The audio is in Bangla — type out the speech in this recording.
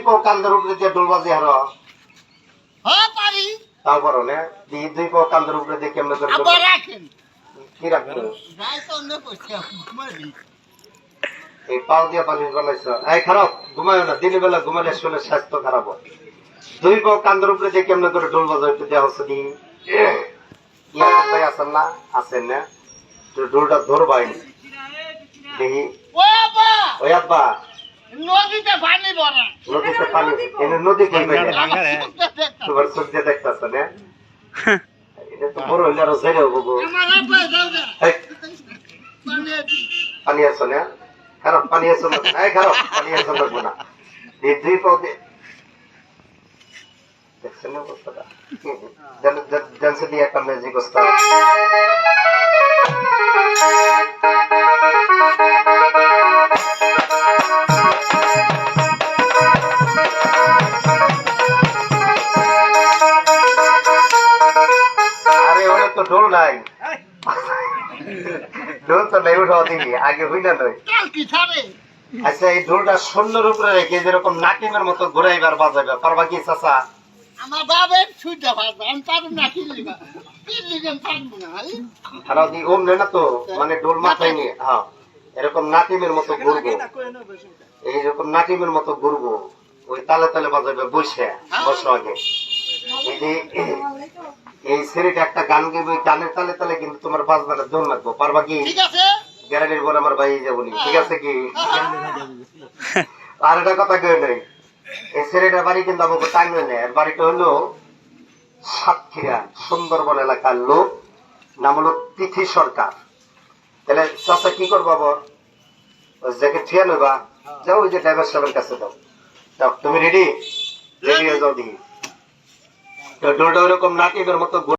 পাও কান্দের উপরে দিয়ে ডোলবাজি হারো হ্যাঁ পারি তাও পারো না দুই পাও কান্দের উপরে দিয়ে কেমনে করে আবার রাখেন কি রাখবো যাই তো অন্য পয়সা ঘুমাবি এই পাও দিয়ে পালিশ বানাইছো এই খারাপ ঘুমায় না দিনের বেলা ঘুমালে শরীরের স্বাস্থ্য খারাপ হয় দুই পাও কান্দের উপরে দিয়ে কেমনে করে ডোলবাজি একটু দেওয়া হচ্ছে দি ইয়াকুব ভাই আছেন না আছেন না তো ডোলটা ধরবাই দেখি ও বাবা ওই আব্বা নদীতে পানি ভরা নদীতে পানি এনে নদী কই পাইলে তোমার চোখ দিয়ে দেখতেছ না এটা তো বড় হইলে আরো জেরে হবো গো আমার আব্বা দাও না এই, পানি পানি আছো না খারাপ পানি আছো না এই খারাপ পানি আছো লাগবো না দুই পাও দিয়ে দেখছেন না অবস্থাটা জানছে দিয়ে একটা ম্যাজিক অবস্থা আরে ওরা তো ঢোল নাই ঢোল তো নাই উঠাও দিবি আগে হই না নয় কাল কি ছাড়ে আচ্ছা এই ঢোলটা শূন্যের উপরে রেখে যেরকম নাকিমের মতো ঘুরাইবার বাজাবে পারবা কি চাচা আমার বাবার ছুটে পারবো আমি পারবো না কিনলিগাম পারবো না ভাই আর ওই ওম নেই না তো মানে ঢোল মাথায় নিয়ে হ্যাঁ এরকম নাকিমের মতো ঘুরবো এইরকম নাকিমের মতো ঘুরবো ওই তালে তালে বাজাবে বসে বসো আগে এই যে এই ছেলেটা একটা গান গাইবে গানের তালে তালে কিন্তু তোমার বাজনাটা দম লাগবো পারবা কি ঠিক আছে গ্যারান্টির বলে আমার ভাই যাবনি ঠিক আছে কি আর একটা কথা কেউ নেই এই ছেলেটার বাড়ি কিন্তু আমাকে টাঙ্গে নেই এর বাড়িটা হলো সাতক্ষীরা সুন্দরবন এলাকার লোক নাম হলো তিথি সরকার তাহলে চাষা কি করবো আবার ওই জ্যাকেট ঠিয়া নেবা যাও ওই যে ড্রাইভার সাহেবের কাছে দাও যাও তুমি রেডি রেডি হয়ে যাও দিই তো ডোলটা ওরকম নাটিমের মতো